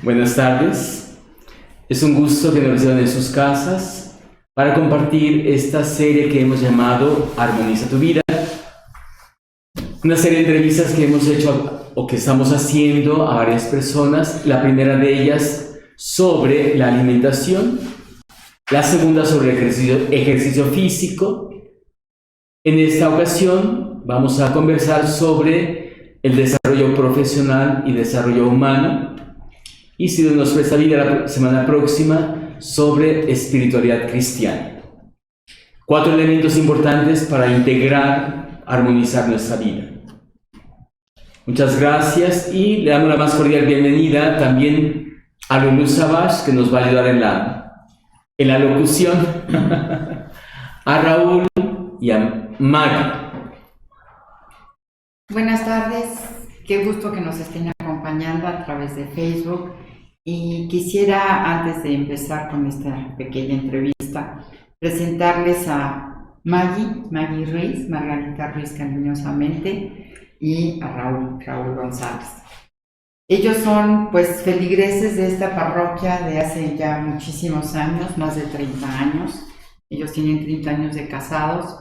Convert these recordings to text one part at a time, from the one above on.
Buenas tardes. Es un gusto que nos reciban en sus casas para compartir esta serie que hemos llamado Armoniza tu vida. Una serie de entrevistas que hemos hecho o que estamos haciendo a varias personas. La primera de ellas sobre la alimentación, la segunda sobre ejercicio físico. En esta ocasión vamos a conversar sobre el desarrollo profesional y desarrollo humano. Y si Dios nos presta vida la semana próxima sobre espiritualidad cristiana. 4 elementos importantes para integrar, armonizar nuestra vida. Muchas gracias y le damos la más cordial bienvenida también a Lulu Savage, que nos va a ayudar en la locución, a Raúl y a Maggie. Buenas tardes, qué gusto que nos estén acompañando a través de Facebook. Y quisiera, antes de empezar con esta pequeña entrevista, presentarles a Maggie Ruiz, Margarita Ruiz cariñosamente, y a Raúl González. Ellos son pues feligreses de esta parroquia de hace ya muchísimos años, más de 30 años. Ellos tienen 30 años de casados,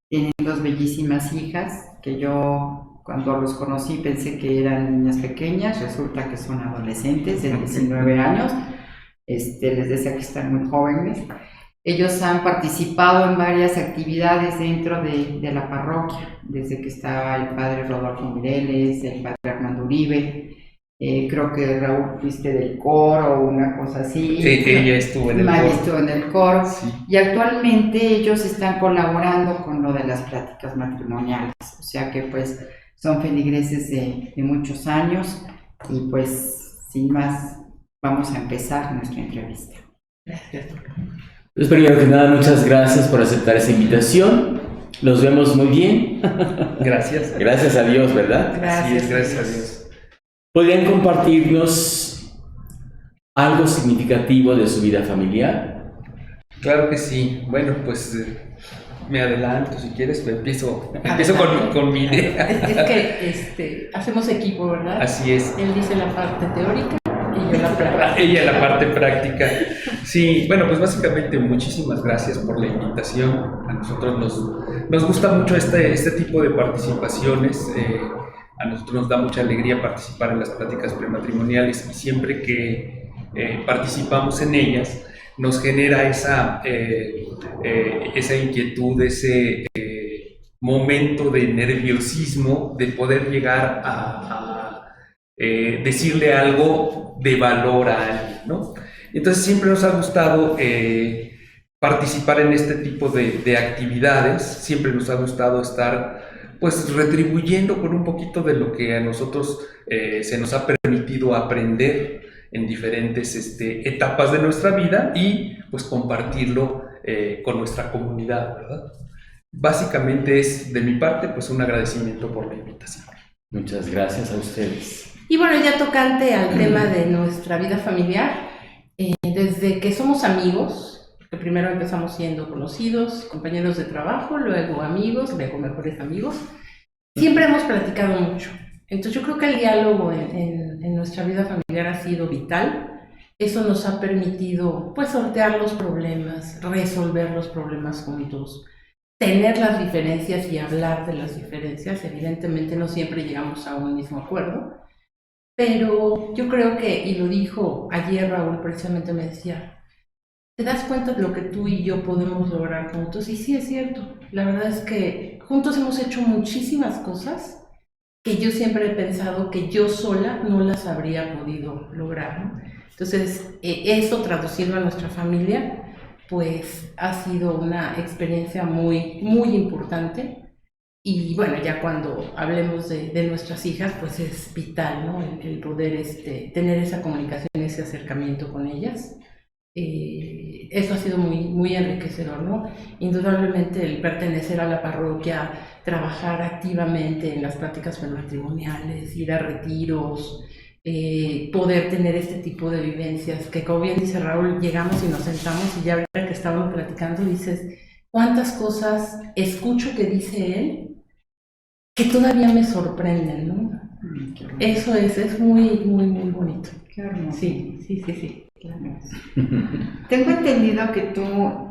tienen 2 bellísimas hijas que yo cuando los conocí pensé que eran niñas pequeñas, resulta que son adolescentes de 19 años. Les decía que están muy jóvenes. Ellos han participado en varias actividades dentro de la parroquia, desde que estaba el padre Rodolfo Mireles, el padre Armando Uribe. Creo que Raúl fuiste del coro o una cosa así. Sí, ella estuvo en el coro. Estuvo en el coro. Sí. Y actualmente ellos están colaborando con lo de las pláticas matrimoniales. O sea que pues son feligreses de muchos años. Y pues sin más, vamos a empezar nuestra entrevista. Gracias. Pues primero que nada, muchas gracias por aceptar esta invitación. Los vemos muy bien. Gracias. Gracias a Dios, ¿verdad? Así es, gracias a Dios. ¿Podrían compartirnos algo significativo de su vida familiar? Claro que sí. Bueno, pues me adelanto si quieres, empiezo con mi idea. Es que hacemos equipo, ¿verdad? Así es. Él dice la parte teórica y yo la práctica. Ella la parte práctica. Sí, bueno, pues básicamente muchísimas gracias por la invitación. A nosotros nos gusta mucho este tipo de participaciones. A nosotros nos da mucha alegría participar en las pláticas prematrimoniales y siempre que participamos en ellas nos genera esa inquietud, ese momento de nerviosismo de poder llegar a decirle algo de valor a alguien, ¿no? Entonces siempre nos ha gustado participar en este tipo de actividades, siempre nos ha gustado estar pues retribuyendo con un poquito de lo que a nosotros se nos ha permitido aprender en diferentes etapas de nuestra vida y pues compartirlo con nuestra comunidad, ¿verdad? Básicamente es de mi parte pues un agradecimiento por la invitación. Muchas gracias a ustedes. Y bueno, ya tocante al tema de nuestra vida familiar, desde que somos amigos, porque primero empezamos siendo conocidos, compañeros de trabajo, luego amigos, luego mejores amigos, siempre hemos platicado mucho. Entonces yo creo que el diálogo en nuestra vida familiar ha sido vital. Eso nos ha permitido pues sortear los problemas, resolver los problemas juntos, tener las diferencias y hablar de las diferencias. Evidentemente no siempre llegamos a un mismo acuerdo, pero yo creo que, y lo dijo ayer Raúl, precisamente me decía, ¿te das cuenta de lo que tú y yo podemos lograr juntos? Y sí, es cierto. La verdad es que juntos hemos hecho muchísimas cosas que yo siempre he pensado que yo sola no las habría podido lograr, ¿no? Entonces, eso traducido a nuestra familia, pues ha sido una experiencia muy, muy importante. Y bueno, ya cuando hablemos de nuestras hijas, pues es vital, ¿no? El poder tener esa comunicación, ese acercamiento con ellas. Eso ha sido muy, muy enriquecedor, ¿no? Indudablemente el pertenecer a la parroquia, trabajar activamente en las prácticas prematrimoniales, ir a retiros, poder tener este tipo de vivencias, que como bien dice Raúl, llegamos y nos sentamos y ya ahorita que estábamos platicando dices, ¿cuántas cosas escucho que dice él que todavía me sorprenden, ¿no? Eso es muy, muy, muy bonito. Qué hermoso. Sí, sí, sí, sí. Claro. Tengo entendido que tú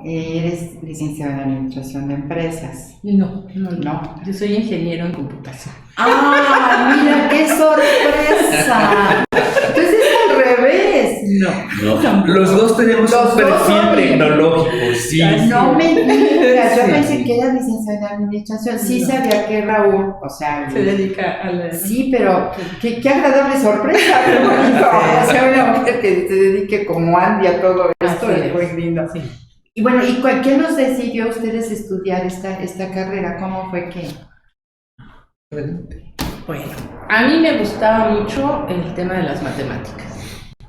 eres licenciado en Administración de Empresas. No. No. Yo soy ingeniero en computación. ¡Ah, mira qué sorpresa! Entonces es al revés. No. Los dos tenemos Los un dos perfil son- tecnológico, sí. No me digas, yo Sí. pensé que eras licenciado en Administración. Sí No. sabía que Raúl, o sea, Se dedica a la... sí, pero qué agradable sorpresa, qué bonito. O sea, una mujer que se dedique como Andy a todo esto, Así es muy lindo. Sí. Y bueno, ¿y qué nos decidió a ustedes estudiar esta carrera? ¿Cómo fue que? Bueno, a mí me gustaba mucho el tema de las matemáticas.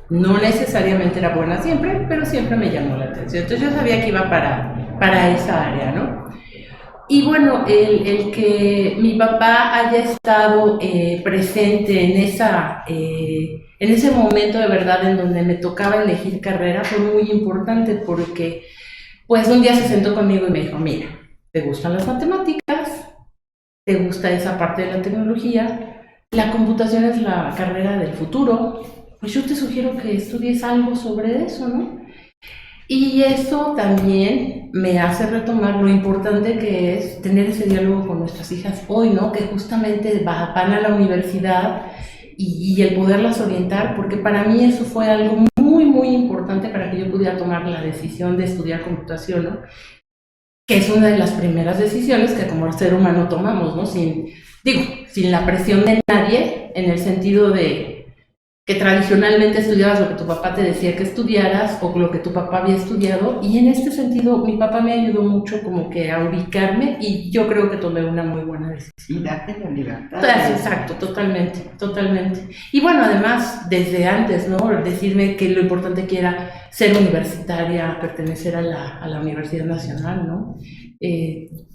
No necesariamente era buena siempre, pero siempre me llamó la atención. Entonces yo sabía que iba para esa área, ¿no? Y bueno, el que mi papá haya estado presente en ese momento de verdad en donde me tocaba elegir carrera fue muy importante porque pues un día se sentó conmigo y me dijo, mira, ¿te gustan las matemáticas? ¿Te gusta esa parte de la tecnología? La computación es la carrera del futuro. Pues yo te sugiero que estudies algo sobre eso, ¿no? Y eso también me hace retomar lo importante que es tener ese diálogo con nuestras hijas hoy, ¿no? Que justamente van a la universidad y el poderlas orientar, porque para mí eso fue algo muy, muy importante para que yo pudiera tomar la decisión de estudiar computación, ¿no? Que es una de las primeras decisiones que como ser humano tomamos, ¿no? Sin la presión de nadie, en el sentido de que tradicionalmente estudiabas lo que tu papá te decía que estudiaras o lo que tu papá había estudiado, y en este sentido mi papá me ayudó mucho como que a ubicarme y yo creo que tomé una muy buena decisión. Y darte la libertad. Exacto, totalmente. Y bueno, además, desde antes, ¿no? Decirme que lo importante que era ser universitaria, pertenecer a la Universidad Nacional, ¿no?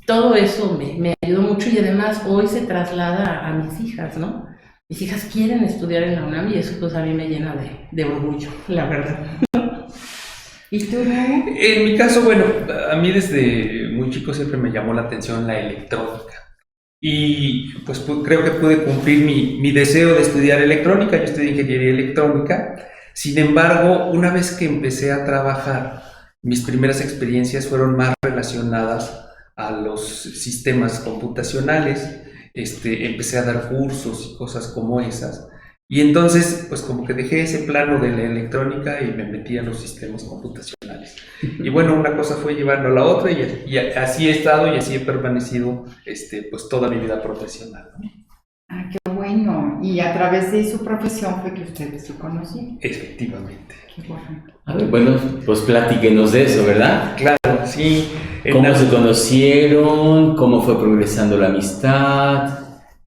Todo eso me ayudó mucho y además hoy se traslada a mis hijas, ¿no? Mis hijas quieren estudiar en la UNAM y eso pues a mí me llena de orgullo, la verdad. ¿Y tú, Raúl? En mi caso, bueno, a mí desde muy chico siempre me llamó la atención la electrónica. Y pues creo que pude cumplir mi deseo de estudiar electrónica. Yo estudié ingeniería electrónica. Sin embargo, una vez que empecé a trabajar, mis primeras experiencias fueron más relacionadas a los sistemas computacionales. Empecé a dar cursos y cosas como esas. Y entonces, pues como que dejé ese plano de la electrónica y me metí a los sistemas computacionales. Y bueno, una cosa fue llevando a la otra y así he estado y así he permanecido pues toda mi vida profesional, ¿no? Ah, qué bueno. Y a través de su profesión fue que ustedes se conocieron. Efectivamente. Qué bueno. A ver, bueno, pues platíquenos de eso, ¿verdad? Claro, sí. ¿Cómo se conocieron? ¿Cómo fue progresando la amistad?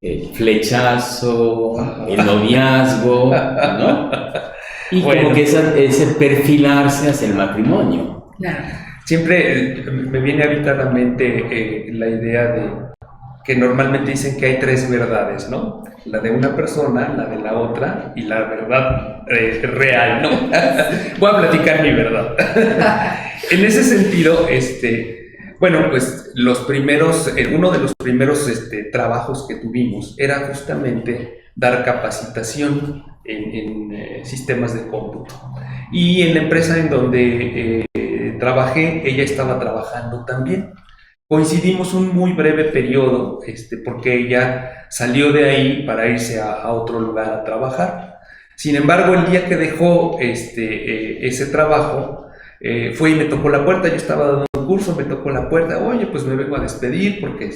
El flechazo, el noviazgo, ¿no? Y Bueno. como que ese perfilarse hacia el matrimonio. Claro. Siempre me viene ahorita a la mente la idea de que normalmente dicen que hay tres verdades, ¿no? La de una persona, la de la otra y la verdad real, ¿no? Voy a platicar mi verdad. En ese sentido, bueno, pues uno de los primeros trabajos que tuvimos era justamente dar capacitación en sistemas de cómputo. Y en la empresa en donde trabajé, ella estaba trabajando también. Coincidimos un muy breve periodo, porque ella salió de ahí para irse a otro lugar a trabajar. Sin embargo, el día que dejó ese trabajo, fue y me tocó la puerta. Yo estaba dando un curso, me tocó la puerta. Oye, pues me vengo a despedir porque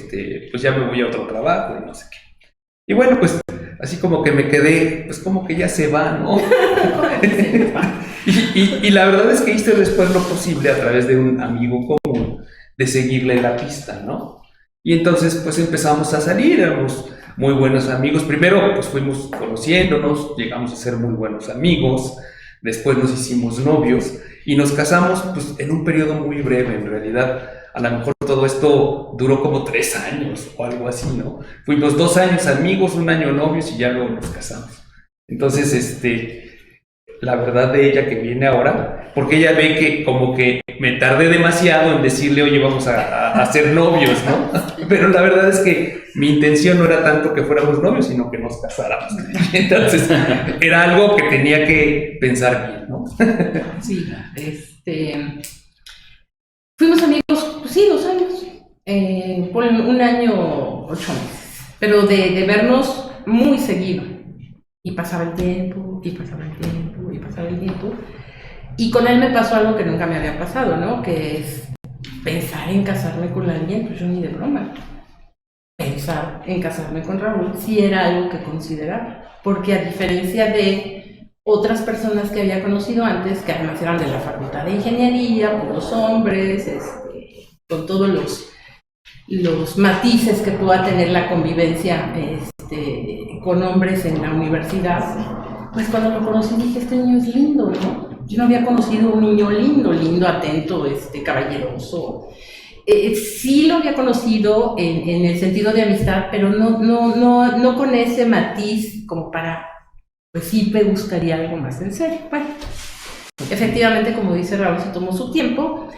pues ya me voy a otro trabajo y no sé qué. Y bueno, pues así como que me quedé, pues como que ya se va, ¿no? y la verdad es que hice después lo posible a través de un amigo común de seguirle la pista, ¿no? Y entonces pues empezamos a salir, éramos muy buenos amigos. Primero pues fuimos conociéndonos, llegamos a ser muy buenos amigos, después nos hicimos novios y nos casamos pues en un periodo muy breve. En realidad a lo mejor todo esto duró como 3 años o algo así, ¿no? Fuimos 2 años amigos, 1 año novios y ya luego nos casamos. Entonces la verdad de ella que viene ahora, porque ella ve que como que me tardé demasiado en decirle, oye, vamos a ser novios, ¿no? Pero la verdad es que mi intención no era tanto que fuéramos novios, sino que nos casáramos. Entonces, era algo que tenía que pensar bien, ¿no? Sí, fuimos amigos, pues sí, 2 años, por 1 año, 8 meses, pero de vernos muy seguido. Y pasaba el tiempo, y pasaba el tiempo, y pasaba el tiempo. Y con él me pasó algo que nunca me había pasado, ¿no? Que es pensar en casarme con alguien, pues yo ni de broma. Pensar en casarme con Raúl sí era algo que consideraba, porque a diferencia de otras personas que había conocido antes, que además eran de la Facultad de Ingeniería, puros hombres, con todos los matices que pueda tener la convivencia con hombres en la universidad, pues cuando lo conocí dije, este niño es lindo, ¿no? Yo no había conocido un niño lindo, atento, caballeroso. Sí lo había conocido en el sentido de amistad, pero no con ese matiz como para, pues sí me gustaría algo más en serio. Bueno, efectivamente, como dice Raúl, se tomó su tiempo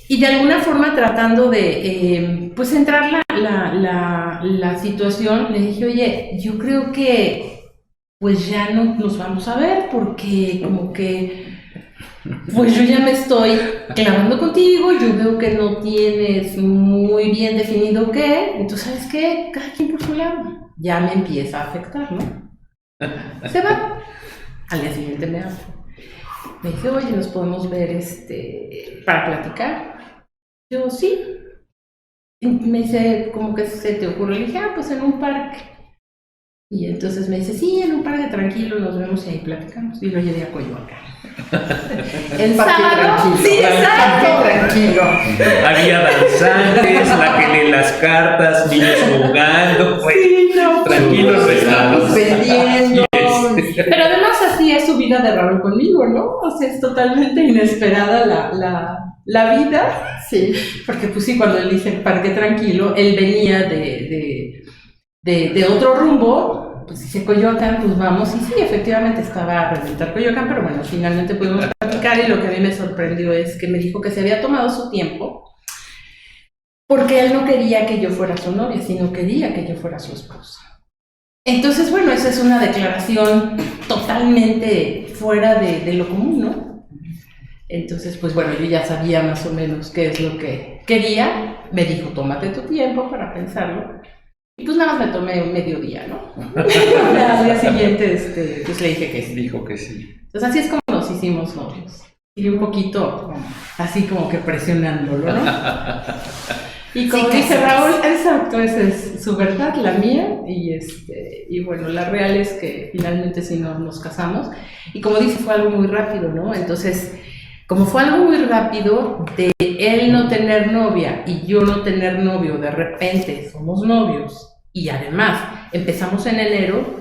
y de alguna forma tratando de, pues entrar la situación, le dije, oye, yo creo que pues ya no nos vamos a ver porque como que pues yo ya me estoy clavando contigo, yo veo que no tienes muy bien definido qué, entonces, ¿sabes qué? Cada quien por su lado. Ya me empieza a afectar, ¿no? Se va. Al día siguiente me habla. Me dice, oye, ¿nos podemos ver para platicar? Yo, sí. Y me dice, ¿cómo que se te ocurre? Le dije, pues en un parque. Y entonces me dice, sí, en un parque tranquilo, nos vemos y ahí platicamos. Y lo llevé a Coyoacán. El sábado, sí, exacto. Tranquilo. Había danzantes, la que lee las cartas, niños jugando, pues, Sí, no, tranquilos relajados. Vendiendo. Pero además así es su vida de Raúl conmigo, ¿no? O sea, es totalmente inesperada la vida. Sí. Porque pues sí, cuando él dice parque tranquilo, él venía de otro rumbo. Pues dice Coyoacán, pues vamos. Y sí, efectivamente estaba a reventar Coyoacán, pero bueno, finalmente pudimos platicar y lo que a mí me sorprendió es que me dijo que se había tomado su tiempo porque él no quería que yo fuera su novia, sino quería que yo fuera su esposa. Entonces, bueno, esa es una declaración totalmente fuera de lo común, ¿no? Entonces, pues bueno, yo ya sabía más o menos qué es lo que quería. Me dijo, tómate tu tiempo para pensarlo. Y pues nada más me tomé un mediodía, ¿no? Al día siguiente, pues le dije que sí. Dijo que sí. Entonces así es como nos hicimos novios. Y un poquito así como que presionándolo, ¿no? Y como Sí, dice que Raúl, exacto, esa es su verdad, la mía. Y bueno, la real es que finalmente sí nos casamos. Y como dice, fue algo muy rápido, ¿no? Entonces, como fue algo muy rápido, de él no tener novia y yo no tener novio, de repente somos novios. Y además, empezamos en enero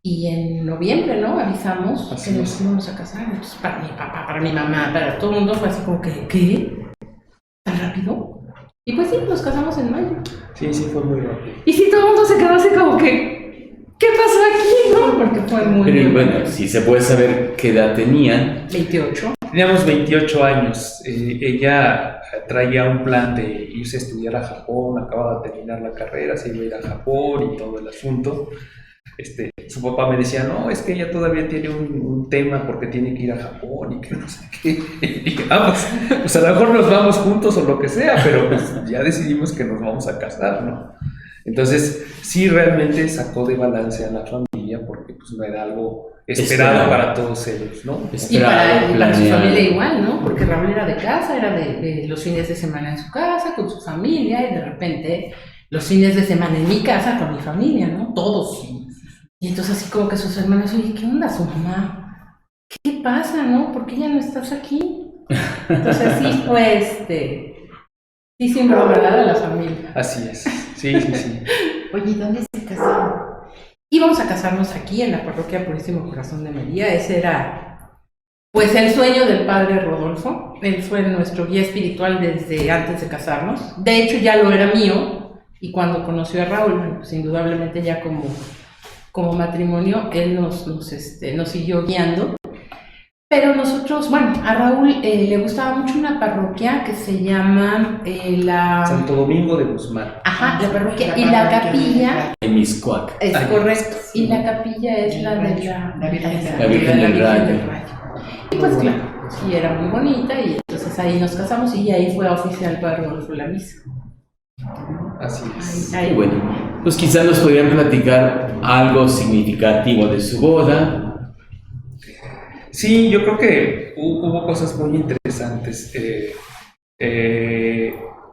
y en noviembre, ¿no? Avisamos Así que nos es. íbamos a casar. Entonces, para mi papá, para mi mamá, para todo el mundo fue así como que, ¿qué? ¿Tan rápido? Y pues sí, nos casamos en mayo. Sí, sí, fue muy rápido. Y sí, todo el mundo se quedó así como que, ¿qué pasó aquí? ¿No? Porque fue muy Pero muy bueno, rápido. si se puede saber qué edad tenían. 28. Teníamos 28 años. Ella traía un plan de irse a estudiar a Japón, acababa de terminar la carrera, se iba a ir a Japón y todo el asunto. Su papá me decía, no, es que ella todavía tiene un tema porque tiene que ir a Japón y que no sé qué. Y dije, pues a lo mejor nos vamos juntos o lo que sea, pero pues ya decidimos que nos vamos a casar, ¿no? Entonces, sí realmente sacó de balance a la familia porque pues no era algo esperado para todos ellos, ¿no? Y para su planeado. familia igual, ¿no? Porque Raúl era de casa, era de los fines de semana en su casa, con su familia, y de repente los fines de semana en mi casa con mi familia, ¿no? Todos. Y entonces así como que sus hermanos, oye, ¿qué onda su mamá? ¿Qué pasa, no? ¿Por qué ya no estás aquí? Entonces sí fue sí simbró, ¿verdad? A la familia. Así es, sí, sí, sí. Oye, ¿dónde se casaron? Íbamos a casarnos aquí en la parroquia Purísimo Corazón de María. Ese era, pues, el sueño del padre Rodolfo. Él fue nuestro guía espiritual desde antes de casarnos. De hecho, ya lo era mío. Y cuando conoció a Raúl, bueno, pues indudablemente ya como matrimonio, él nos siguió guiando. Pero nosotros, bueno, a Raúl le gustaba mucho una parroquia que se llama la... Santo Domingo de Guzmán. Ajá, la parroquia. Y la capilla... En Miscuac. Es correcto. Y la capilla es la de La Virgen del Rayo. Y pues claro, sí, era muy bonita y entonces ahí nos casamos y ahí fue oficial para Rodolfo la misa. Así es. Ahí. Bueno, pues quizás nos podrían platicar algo significativo de su boda. Sí, yo creo que hubo cosas muy interesantes.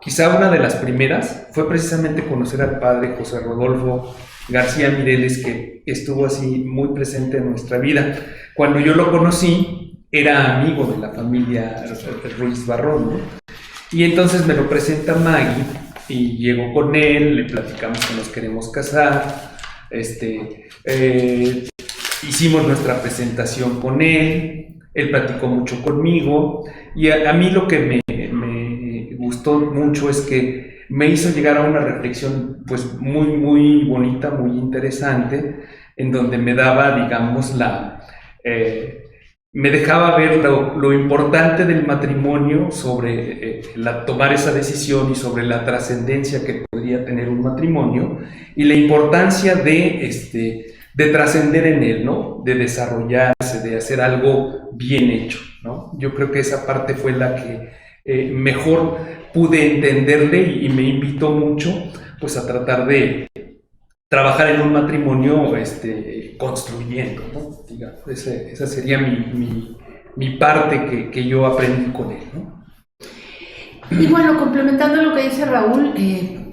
Quizá una de las primeras fue precisamente conocer al padre José Rodolfo García Mireles, que estuvo así muy presente en nuestra vida. Cuando yo lo conocí, era amigo de la familia Ruiz Barrón, ¿no? Y entonces me lo presenta Maggie y llego con él, le platicamos que nos queremos casar, hicimos nuestra presentación con él platicó mucho conmigo y a mí lo que me gustó mucho es que me hizo llegar a una reflexión pues muy, muy bonita, muy interesante, en donde me daba, digamos, me dejaba ver lo importante del matrimonio sobre tomar esa decisión y sobre la trascendencia que podría tener un matrimonio y la importancia de trascender en él, ¿no? De desarrollarse, de hacer algo bien hecho, ¿no? Yo creo que esa parte fue la que mejor pude entenderle y me invitó mucho pues a tratar de trabajar en un matrimonio construyendo, ¿no? Digamos, esa sería mi parte que yo aprendí con él, ¿no? Y bueno, complementando lo que dice Raúl,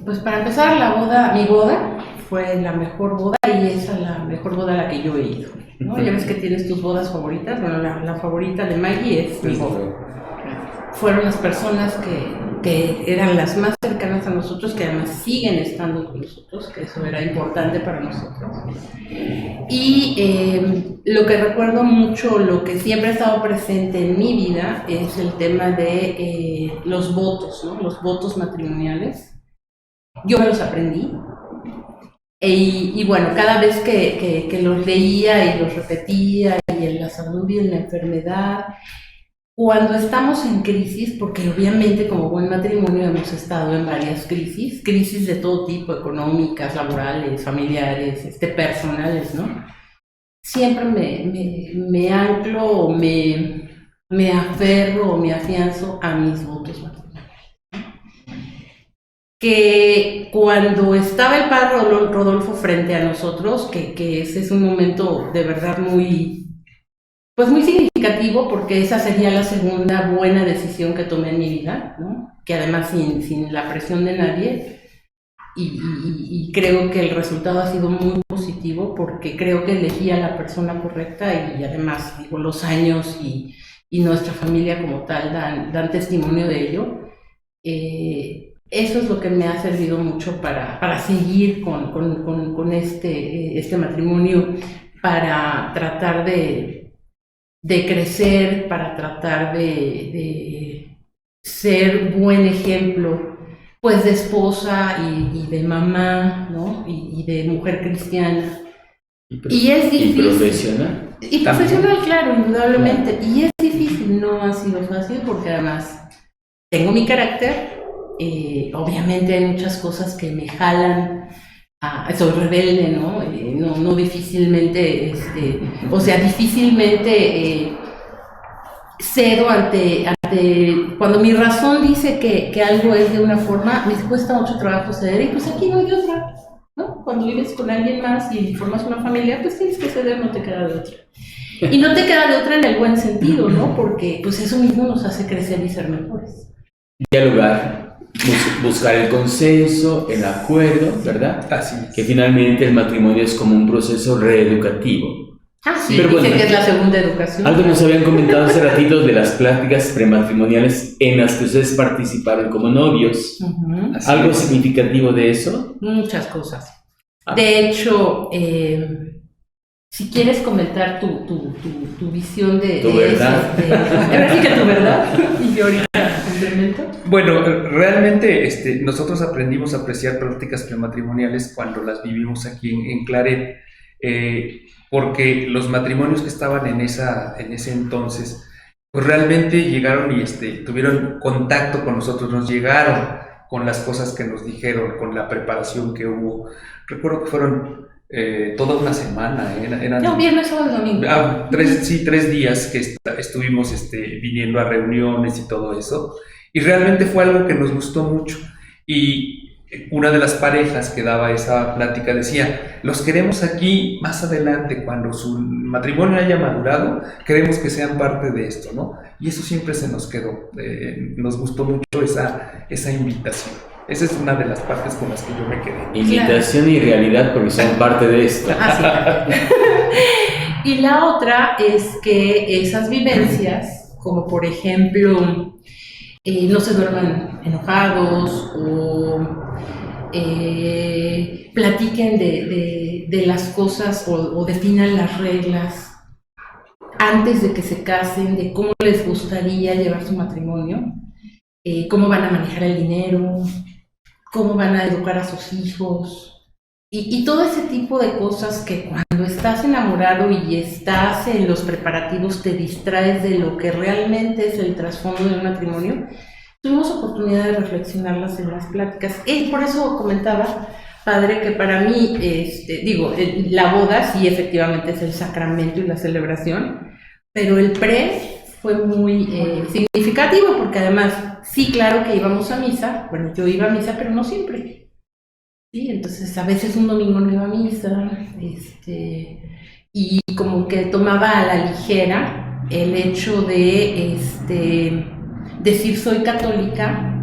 pues para empezar, mi boda fue la mejor boda y esa es la mejor boda a la que yo he ido, ¿no? Ya ves que tienes tus bodas favoritas, bueno, la favorita de Maggie es mi boda. Fueron las personas que eran las más cercanas a nosotros, que además siguen estando con nosotros, que eso era importante para nosotros. Y lo que recuerdo mucho, lo que siempre ha estado presente en mi vida, es el tema de los votos, ¿no? Los votos matrimoniales. Yo me los aprendí. Y bueno, cada vez que los leía y los repetía, y en la salud y en la enfermedad, cuando estamos en crisis, porque obviamente como buen matrimonio hemos estado en varias crisis de todo tipo, económicas, laborales, familiares, personales, ¿no? Siempre me anclo, me aferro, me afianzo a mis votos matrimoniales. Que cuando estaba el padre Rodolfo frente a nosotros, que ese es un momento de verdad muy significativo, porque esa sería la segunda buena decisión que tomé en mi vida, ¿no? Que además sin la presión de nadie, y creo que el resultado ha sido muy positivo, porque creo que elegí a la persona correcta y además, digo, los años y nuestra familia como tal dan testimonio de ello. Eso es lo que me ha servido mucho para seguir con este matrimonio, para tratar de crecer, para tratar de ser buen ejemplo, pues de esposa y de mamá, ¿no? Y de mujer cristiana. Y es difícil. ¿Y profesional? Y profesional, claro, indudablemente. Y es difícil, no ha sido fácil, porque además tengo mi carácter. Obviamente hay muchas cosas que me jalan, soy rebelde, ¿no? No difícilmente, difícilmente cedo ante cuando mi razón dice que algo es de una forma, me cuesta mucho trabajo ceder, y pues aquí no hay de otra, ¿no? Cuando vives con alguien más y formas una familia, pues tienes que ceder, no te queda de otra. Y no te queda de otra en el buen sentido, ¿no? Porque pues eso mismo nos hace crecer y ser mejores. Dialogar. Buscar el consenso, el acuerdo, ¿verdad? Así es. Que finalmente el matrimonio es como un proceso reeducativo. Sí, pero dicen bueno, que es la segunda educación. Algo nos habían comentado hace ratito de las pláticas prematrimoniales en las que ustedes participaron como novios. Uh-huh. ¿Algo significativo de eso? Muchas cosas. De hecho, si quieres comentar tu visión de tu verdad. Ahora sí que tu verdad, y yo ahorita complemento. Bueno, realmente nosotros aprendimos a apreciar prácticas prematrimoniales cuando las vivimos aquí en Claret. porque los matrimonios que estaban en ese entonces, pues realmente llegaron y tuvieron contacto con nosotros, nos llegaron con las cosas que nos dijeron, con la preparación que hubo. Recuerdo que fueron toda una semana, No, viernes, sábado, domingo. 3 días que estuvimos viniendo a reuniones y todo eso, y realmente fue algo que nos gustó mucho. Y una de las parejas que daba esa plática decía: los queremos aquí más adelante, cuando su matrimonio haya madurado, queremos que sean parte de esto, ¿no? Y eso siempre se nos quedó, nos gustó mucho esa invitación. Esa es una de las partes con las que yo me quedé. Invitación y realidad, porque son parte de esto. Ah, sí. Y la otra es que esas vivencias, como por ejemplo, no se duerman enojados o platiquen de las cosas o definan las reglas antes de que se casen, de cómo les gustaría llevar su matrimonio, cómo van a manejar el dinero, cómo van a educar a sus hijos y todo ese tipo de cosas que cuando estás enamorado y estás en los preparativos te distraes de lo que realmente es el trasfondo del matrimonio. Tuvimos oportunidad de reflexionarlas en las pláticas. Y por eso comentaba, padre, que para mí, la boda sí efectivamente es el sacramento y la celebración, pero el pre fue muy significativo, porque además, sí, claro que íbamos a misa. Bueno, yo iba a misa, pero no siempre. Sí, entonces a veces un domingo no iba a misa, y como que tomaba a la ligera el hecho de decir soy católica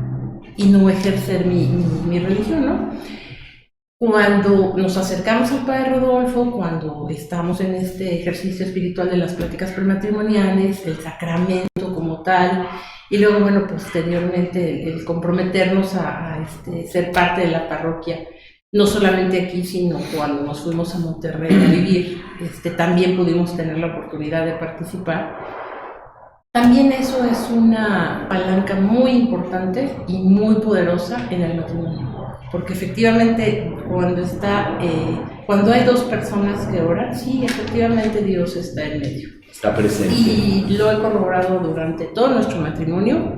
y no ejercer mi religión, ¿no? Cuando nos acercamos al Padre Rodolfo, cuando estamos en este ejercicio espiritual de las pláticas prematrimoniales, el sacramento como tal, y luego, bueno, posteriormente el comprometernos a ser parte de la parroquia, no solamente aquí, sino cuando nos fuimos a Monterrey a vivir, también pudimos tener la oportunidad de participar. También eso es una palanca muy importante y muy poderosa en el matrimonio, porque efectivamente cuando hay dos personas que oran, sí, efectivamente Dios está en medio. Está presente. Y lo he corroborado durante todo nuestro matrimonio.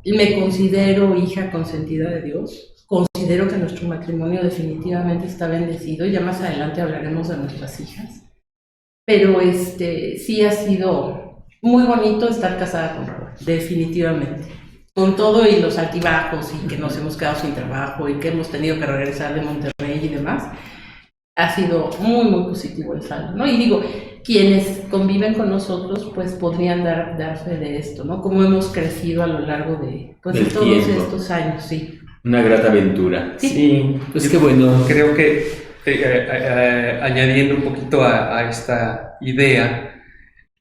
Me considero hija consentida de Dios, considero que nuestro matrimonio definitivamente está bendecido, ya más adelante hablaremos de nuestras hijas, pero sí ha sido muy bonito estar casada con Raúl, definitivamente. Con todo y los altibajos y que nos hemos quedado sin trabajo y que hemos tenido que regresar de Monterrey y demás, ha sido muy, muy positivo el saldo, ¿no? Y digo, quienes conviven con nosotros, pues podrían dar fe de esto, ¿no? Cómo hemos crecido a lo largo de todos estos años, sí. Una grata aventura. Sí, pues qué bueno. Creo que añadiendo un poquito a esta idea,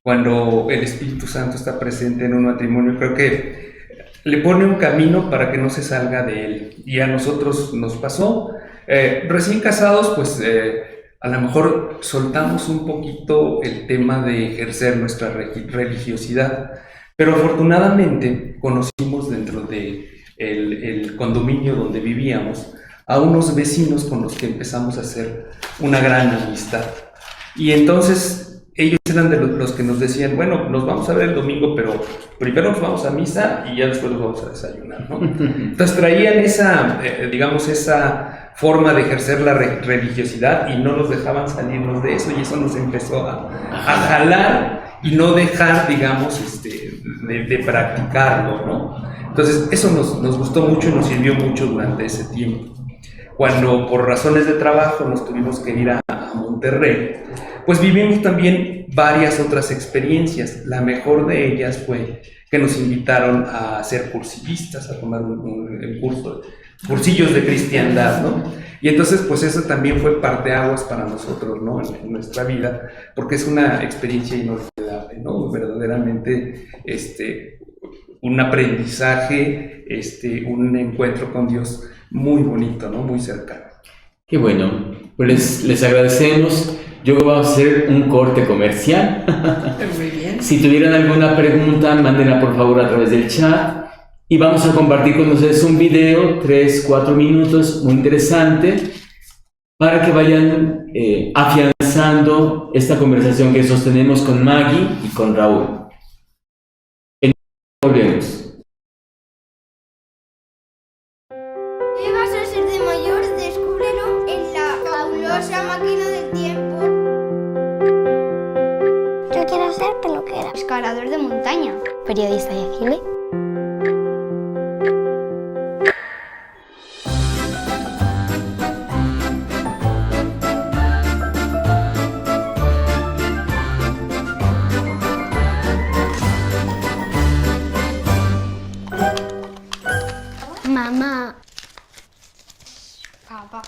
cuando el Espíritu Santo está presente en un matrimonio, creo que le pone un camino para que no se salga de él. Y a nosotros nos pasó. Recién casados, pues a lo mejor soltamos un poquito el tema de ejercer nuestra religiosidad, pero afortunadamente conocimos dentro de el condominio donde vivíamos a unos vecinos con los que empezamos a hacer una gran amistad. Y entonces ellos eran de los que nos decían, bueno, nos vamos a ver el domingo, pero primero nos vamos a misa y ya después nos vamos a desayunar, ¿no? Entonces traían esa forma de ejercer la religiosidad y no nos dejaban salirnos de eso, y eso nos empezó a jalar y no dejar, digamos, de practicarlo, ¿no? Entonces eso nos gustó mucho y nos sirvió mucho durante ese tiempo. Cuando por razones de trabajo nos tuvimos que ir a Monterrey, pues vivimos también varias otras experiencias. La mejor de ellas fue que nos invitaron a ser cursillistas, a tomar un cursillos de cristiandad, ¿no? Y entonces, pues eso también fue parteaguas para nosotros, ¿no? En nuestra vida, porque es una experiencia inolvidable, ¿no? Verdaderamente, un aprendizaje, un encuentro con Dios muy bonito, ¿no? Muy cercano. Qué bueno, pues les agradecemos. Yo voy a hacer un corte comercial. Muy bien. Si tuvieran alguna pregunta, mándenla por favor a través del chat. Y vamos a compartir con ustedes un video, 3-4 minutos, muy interesante, para que vayan afianzando esta conversación que sostenemos con Maggie y con Raúl. Volvemos. ¿Qué vas a ser de mayor? Descúbrelo en la fabulosa máquina del tiempo. Yo quiero ser peluquera, escalador de montaña, periodista de cine. Mamá. Papá.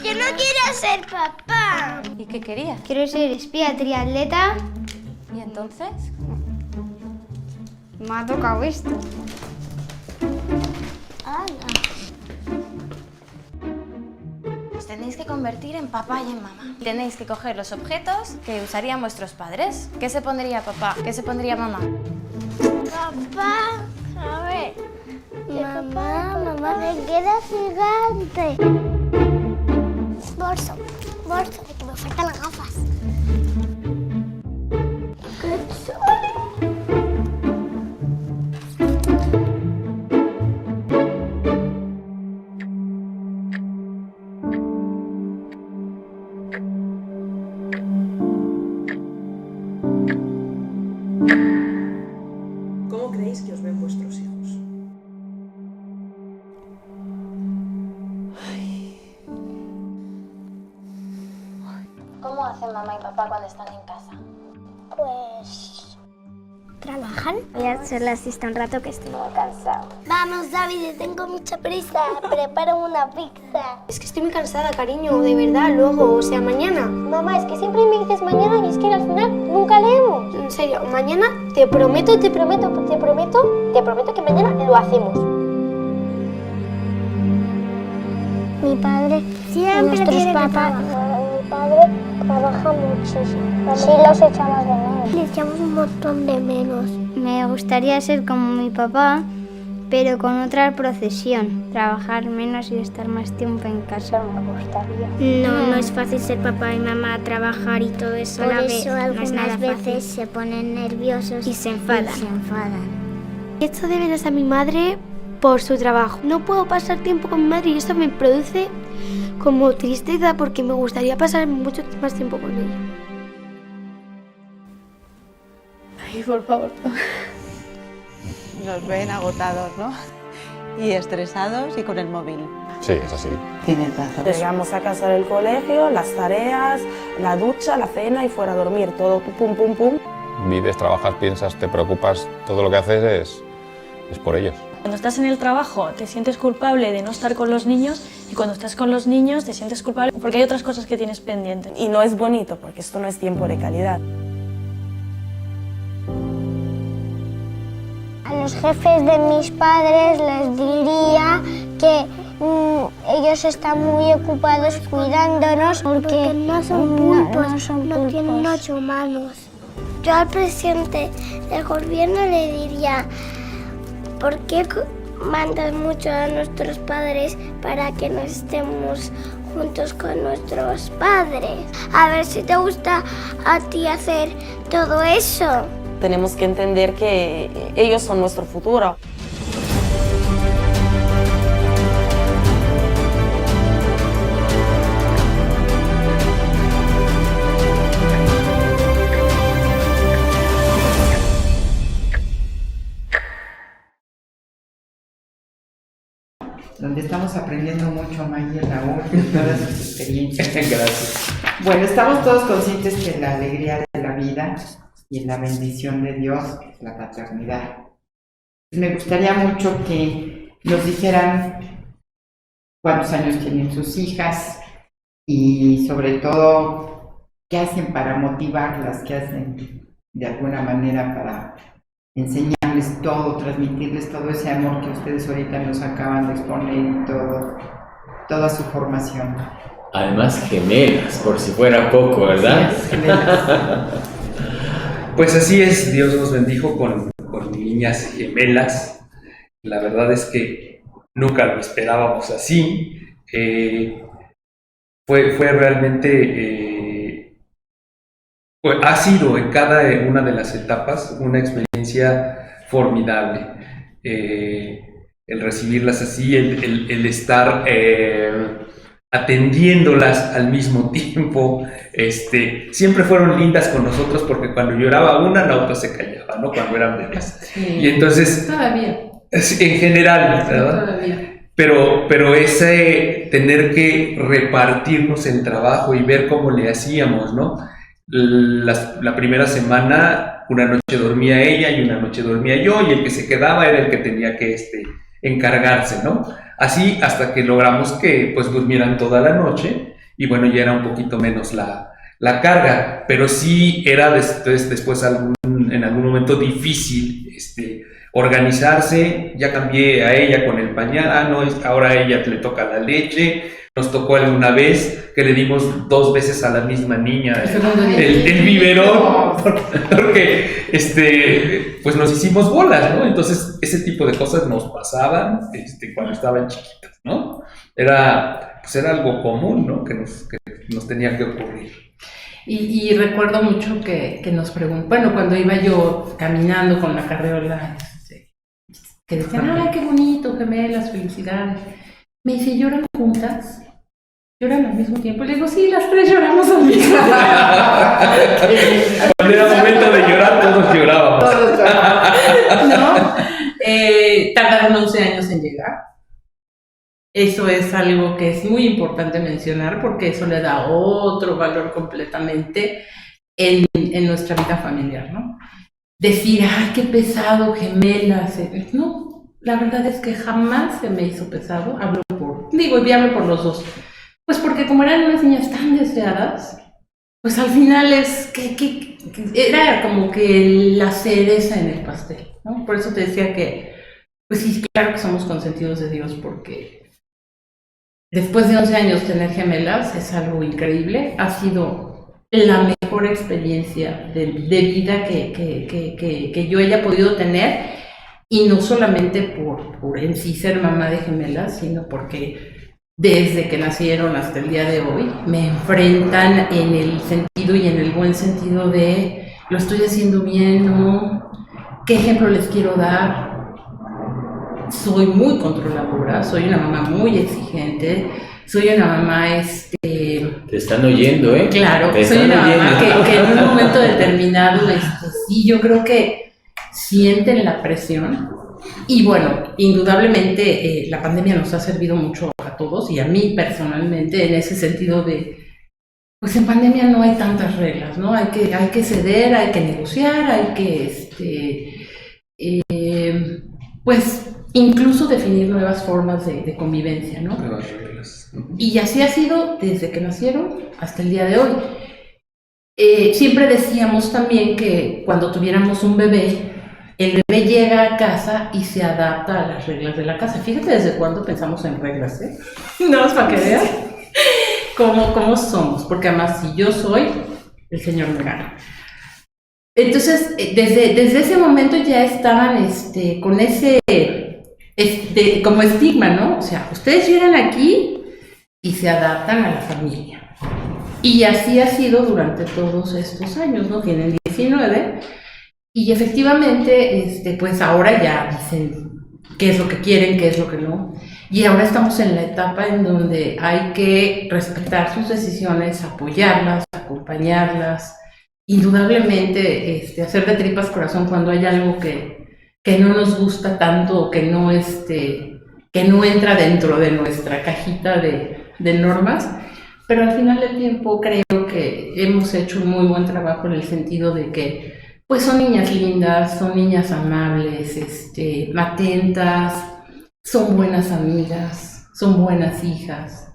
Yo no quiero ser papá. ¿Y qué querías? Quiero ser espía, triatleta. ¿Y entonces? Me ha tocado esto. Os tenéis que convertir en papá y en mamá. Tenéis que coger los objetos que usarían vuestros padres. ¿Qué se pondría papá? ¿Qué se pondría mamá? Papá, a ver. Mamá, me queda gigante. Bolso, que me faltan las gafas. ¡Qué chulo! ¿Cómo creéis que os ven vuestros hijos? ¿Cómo hacen mamá y papá cuando están en casa? Pues... ¿trabajan? Voy a hacer la siesta un rato que estoy muy cansado. Vamos, David, tengo mucha prisa. Prepara una pizza. Es que estoy muy cansada, cariño, de verdad, luego, o sea, mañana. Mamá, es que siempre me dices mañana y es que al final nunca leemos. En serio, mañana te prometo que mañana lo hacemos. Mi padre siempre tiene papá. Mi padre trabaja muchísimo. Sí, los echamos de menos. Le echamos un montón de menos. Me gustaría ser como mi papá, pero con otra profesión. Trabajar menos y estar más tiempo en casa me gustaría. No es fácil ser papá y mamá, trabajar y todo eso a la vez. Por eso No es nada algunas fácil. veces se ponen nerviosos Y se enfadan. Esto de veras a mi madre por su trabajo. No puedo pasar tiempo con mi madre y esto me produce como tristeza porque me gustaría pasar mucho más tiempo con ella. Ay, por favor. Nos ven agotados, ¿no? Y estresados y con el móvil. Sí, es así. Tienes razón. Llegamos a casa del colegio, las tareas, la ducha, la cena y fuera a dormir, todo pum, pum, pum. Vives, trabajas, piensas, te preocupas, todo lo que haces es por ellos. Cuando estás en el trabajo te sientes culpable de no estar con los niños y cuando estás con los niños te sientes culpable porque hay otras cosas que tienes pendientes. Y no es bonito porque esto no es tiempo de calidad. A los jefes de mis padres les diría que ellos están muy ocupados cuidándonos porque no son pulpos, no tienen 8 manos. Yo al presidente del gobierno le diría, ¿por qué mandas mucho a nuestros padres para que no estemos juntos con nuestros padres? A ver si te gusta a ti hacer todo eso. Tenemos que entender que ellos son nuestro futuro. Donde estamos aprendiendo mucho, Maggie y Raúl, de todas sus experiencias. Gracias. Bueno, estamos todos conscientes que la alegría de la vida y la bendición de Dios es la paternidad. Me gustaría mucho que nos dijeran cuántos años tienen sus hijas y sobre todo qué hacen para motivarlas, qué hacen de alguna manera para enseñarles todo, transmitirles todo ese amor que ustedes ahorita nos acaban de exponer y toda su formación. Además, gemelas, por si fuera poco, ¿verdad? Sí, gemelas. Pues así es, Dios nos bendijo con niñas gemelas. La verdad es que nunca lo esperábamos así. fue realmente, ha sido en cada una de las etapas una experiencia formidable. El recibirlas así, el estar atendiéndolas al mismo tiempo, siempre fueron lindas con nosotros porque cuando lloraba una, la otra se callaba, ¿no? Cuando eran bebés. Sí. Y entonces, Todavía. en general, ¿verdad? Todavía. Pero ese tener que repartirnos el trabajo y ver cómo le hacíamos, ¿no? La primera semana, una noche dormía ella y una noche dormía yo, y el que se quedaba era el que tenía que encargarse, ¿no? Así hasta que logramos que pues durmieran toda la noche, y bueno, ya era un poquito menos la carga, pero sí era después en algún momento difícil organizarse. Ya cambié a ella con el pañal, no, ahora a ella le toca la leche. Nos tocó alguna vez que le dimos 2 veces a la misma niña el biberón, porque pues nos hicimos bolas, ¿no? Entonces ese tipo de cosas nos pasaban cuando estaban chiquitas, ¿no? Era algo común, ¿no? Que nos tenía que ocurrir. Y recuerdo mucho que nos preguntan, bueno, cuando iba yo caminando con la carriola, que decían, ¡ay, qué bonito, gemelas, felicidades! Me dice, ¿lloran juntas? ¿Lloran al mismo tiempo? Le digo, sí, las 3 lloramos al mismo tiempo. Cuando era momento de llorar, todos llorábamos. Todos llorábamos. ¿No? Tardaron 11 años en llegar. Eso es algo que es muy importante mencionar porque eso le da otro valor completamente en nuestra vida familiar, ¿no? Decir, ¡ay, qué pesado, gemelas! No. La verdad es que jamás se me hizo pesado, hablo por los dos. Pues porque como eran unas niñas tan deseadas, pues al final era como que la cereza en el pastel, ¿no? Por eso te decía que, pues sí, claro que somos consentidos de Dios, porque después de 11 años tener gemelas es algo increíble. Ha sido la mejor experiencia de vida que yo haya podido tener. Y no solamente por en sí ser mamá de gemelas, sino porque desde que nacieron hasta el día de hoy me enfrentan en el sentido y en el buen sentido de lo estoy haciendo bien, ¿no? ¿Qué ejemplo les quiero dar? Soy muy controladora, soy una mamá muy exigente, soy una mamá Te están oyendo, ¿eh? Claro, soy una mamá que en un momento determinado, sí, yo creo que sienten la presión. Y bueno, indudablemente la pandemia nos ha servido mucho a todos y a mí personalmente en ese sentido de, pues en pandemia no hay tantas reglas, ¿no? Hay que ceder, hay que negociar, hay que, pues incluso definir nuevas formas de convivencia, ¿no? Nuevas reglas. Y así ha sido desde que nacieron hasta el día de hoy. Siempre decíamos también que cuando tuviéramos un bebé, el bebé llega a casa y se adapta a las reglas de la casa. Fíjate desde cuándo pensamos en reglas, ¿eh? No, para que veas cómo somos, porque además si yo soy, el Señor me gana. Entonces, desde ese momento ya estaban con ese como estigma, ¿no? O sea, ustedes llegan aquí y se adaptan a la familia. Y así ha sido durante todos estos años, ¿no? Tienen 19 y efectivamente, pues ahora ya dicen qué es lo que quieren, qué es lo que no. Y ahora estamos en la etapa en donde hay que respetar sus decisiones, apoyarlas, acompañarlas, indudablemente hacer de tripas corazón cuando hay algo que no nos gusta tanto o que no entra dentro de nuestra cajita de normas. Pero al final del tiempo creo que hemos hecho un muy buen trabajo en el sentido de que pues son niñas lindas, son niñas amables, atentas, son buenas amigas, son buenas hijas,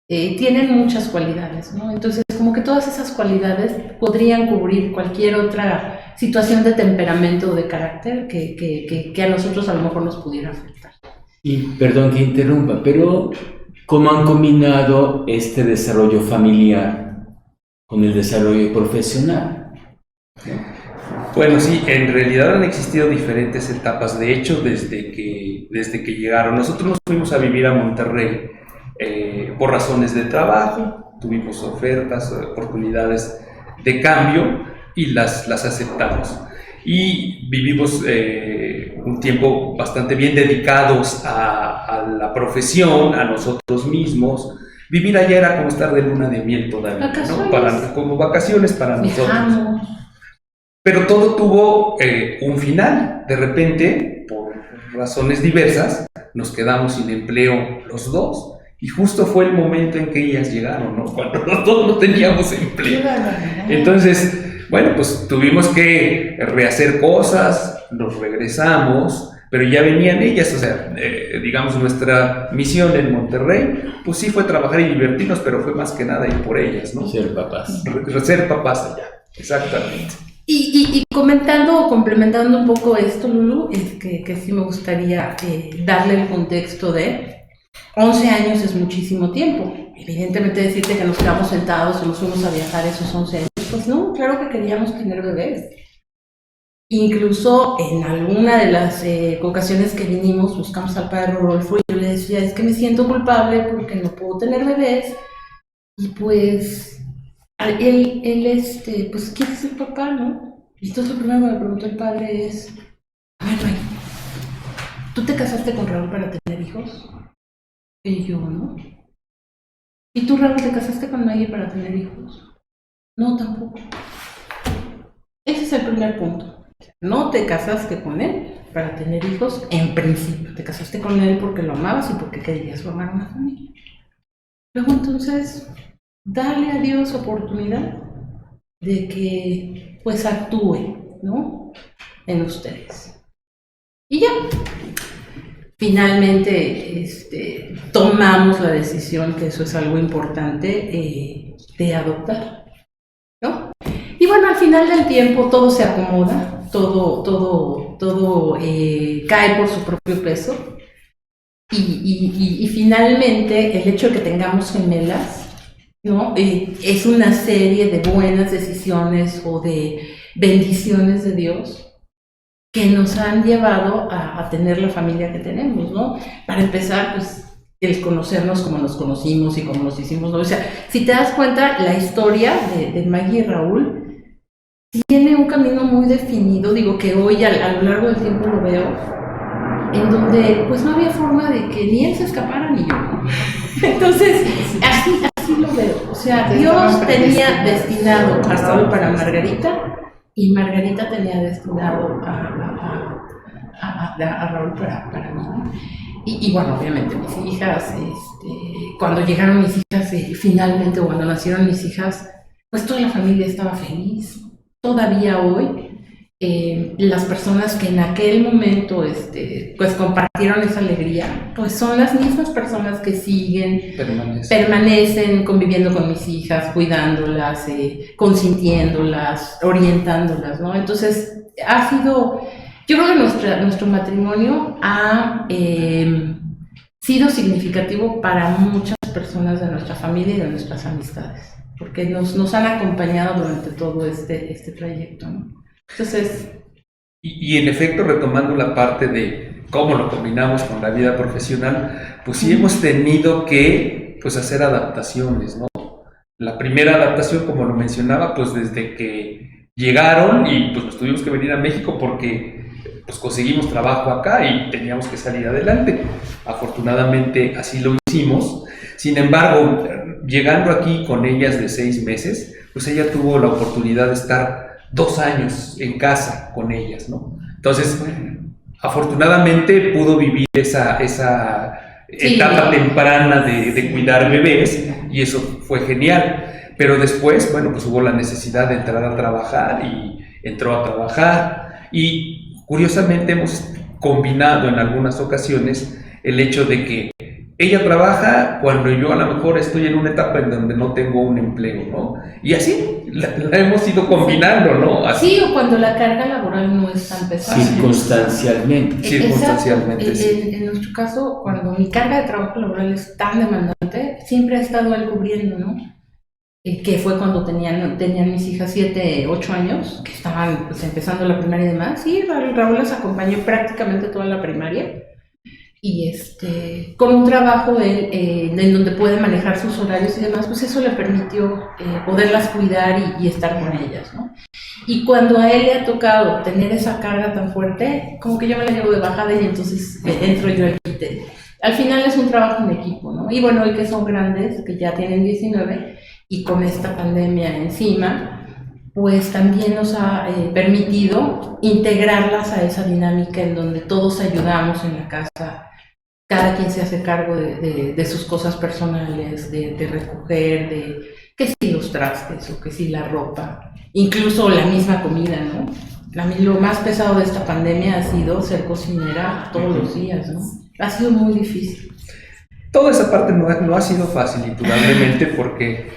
tienen muchas cualidades, ¿no? Entonces como que todas esas cualidades podrían cubrir cualquier otra situación de temperamento o de carácter que a nosotros a lo mejor nos pudiera afectar. Y perdón que interrumpa, pero ¿cómo han combinado este desarrollo familiar con el desarrollo profesional? Bueno, sí, en realidad han existido diferentes etapas. De hecho, desde que llegaron, nosotros nos fuimos a vivir a Monterrey por razones de trabajo, tuvimos ofertas, oportunidades de cambio y las aceptamos. Y vivimos un tiempo bastante bien dedicados a la profesión, a nosotros mismos. Vivir allá era como estar de luna de miel todavía, ¿no? Como vacaciones para nosotros. Pero todo tuvo un final. De repente, por razones diversas, nos quedamos sin empleo los dos. Y justo fue el momento en que ellas llegaron, ¿no? Cuando los dos no teníamos empleo. Entonces, bueno, pues tuvimos que rehacer cosas, nos regresamos, pero ya venían ellas, o sea, digamos, nuestra misión en Monterrey, pues sí fue trabajar y divertirnos, pero fue más que nada ir por ellas, ¿no? Ser papás. Ser papás allá, exactamente. Y comentando o complementando un poco esto, Lulu, es que sí me gustaría darle el contexto de 11 años es muchísimo tiempo. Evidentemente decirte que nos quedamos sentados y nos fuimos a viajar esos 11 años, pues no, claro que queríamos tener bebés. Incluso en alguna de las ocasiones que vinimos, buscamos al padre Rodolfo y yo le decía, es que me siento culpable porque no puedo tener bebés. Y pues él pues quiere ser papá, ¿no? Y entonces lo primero que me preguntó el padre es, a ver, May, ¿tú te casaste con Raúl para tener hijos? Y yo, ¿no? ¿Y tú, Raúl, te casaste con Maggie para tener hijos? No, tampoco. Ese es el primer punto. No te casaste con él para tener hijos en principio. Te casaste con él porque lo amabas y porque querías formar una familia. Luego entonces, dale a Dios oportunidad de que pues actúe, ¿no? En ustedes. Y ya. Finalmente tomamos la decisión, que eso es algo importante, de adoptar, ¿no? Y bueno, al final del tiempo todo se acomoda, todo cae por su propio peso y finalmente el hecho de que tengamos gemelas, ¿no? Es una serie de buenas decisiones o de bendiciones de Dios que nos han llevado a tener la familia que tenemos, ¿no? Para empezar, pues, el conocernos como nos conocimos y como nos hicimos, ¿no? O sea, si te das cuenta, la historia de Maggie y Raúl tiene un camino muy definido, digo que hoy a lo largo del tiempo lo veo, en donde pues no había forma de que ni él se escapara ni yo, ¿no? Entonces, así lo veo, o sea, Dios tenía destinado a Raúl para Margarita, y Margarita tenía destinado a Raúl para mí, ¿no? Y bueno, obviamente mis hijas, cuando llegaron mis hijas, finalmente cuando nacieron mis hijas, pues toda la familia estaba feliz. Todavía hoy, las personas que en aquel momento pues compartieron esa alegría, pues son las mismas personas que siguen, permanecen conviviendo con mis hijas, cuidándolas, consintiéndolas, orientándolas, ¿no? Entonces, ha sido, yo creo que nuestro matrimonio ha sido significativo para muchas personas de nuestra familia y de nuestras amistades, porque nos han acompañado durante todo este trayecto, ¿no? Entonces, y en efecto, retomando la parte de cómo lo combinamos con la vida profesional, pues sí hemos tenido que pues hacer adaptaciones, ¿no? La primera adaptación, como lo mencionaba, pues desde que llegaron y pues nos tuvimos que venir a México porque pues conseguimos trabajo acá y teníamos que salir adelante. Afortunadamente así lo hicimos. Sin embargo, llegando aquí con ellas de 6 meses, pues ella tuvo la oportunidad de estar 2 años en casa con ellas, ¿no? Entonces, afortunadamente pudo vivir esa etapa temprana de cuidar bebés y eso fue genial. Pero después, bueno, pues hubo la necesidad de entrar a trabajar y entró a trabajar y curiosamente hemos combinado en algunas ocasiones el hecho de que ella trabaja cuando yo a lo mejor estoy en una etapa en donde no tengo un empleo, ¿no? Y así la hemos ido combinando, ¿no? Así. Sí, o cuando la carga laboral no es tan pesada. Circunstancialmente. Circunstancialmente, sí. En nuestro caso, cuando mi carga de trabajo laboral es tan demandante, siempre ha estado él cubriendo, ¿no? Que fue cuando tenían mis hijas 7, 8 años, que estaban pues empezando la primaria y demás. Sí, Raúl las acompañó prácticamente toda la primaria. y con un trabajo en donde puede manejar sus horarios y demás, pues eso le permitió poderlas cuidar y estar con ellas, ¿no? Y cuando a él le ha tocado tener esa carga tan fuerte, como que yo me la llevo de bajada y entonces entro yo al quite. Al final es un trabajo en equipo, ¿no? Y bueno, hoy que son grandes, que ya tienen 19, y con esta pandemia encima, pues también nos ha permitido integrarlas a esa dinámica en donde todos ayudamos en la casa, cada quien se hace cargo de sus cosas personales, de recoger, de que si los trastes o que si la ropa, incluso la misma comida, ¿no? Lo más pesado de esta pandemia ha sido ser cocinera todos los días, ¿no? Ha sido muy difícil. Toda esa parte no ha sido fácil, indudablemente, porque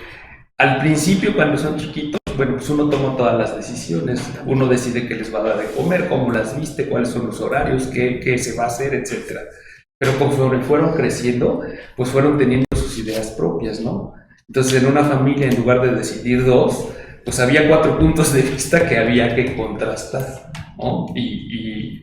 al principio, cuando son chiquitos, bueno, pues uno toma todas las decisiones, uno decide qué les va a dar de comer, cómo las viste, cuáles son los horarios, qué se va a hacer, etc. Pero conforme fueron creciendo, pues fueron teniendo sus ideas propias, ¿no? Entonces, en una familia, en lugar de decidir 2, pues había 4 puntos de vista que había que contrastar, ¿no? Y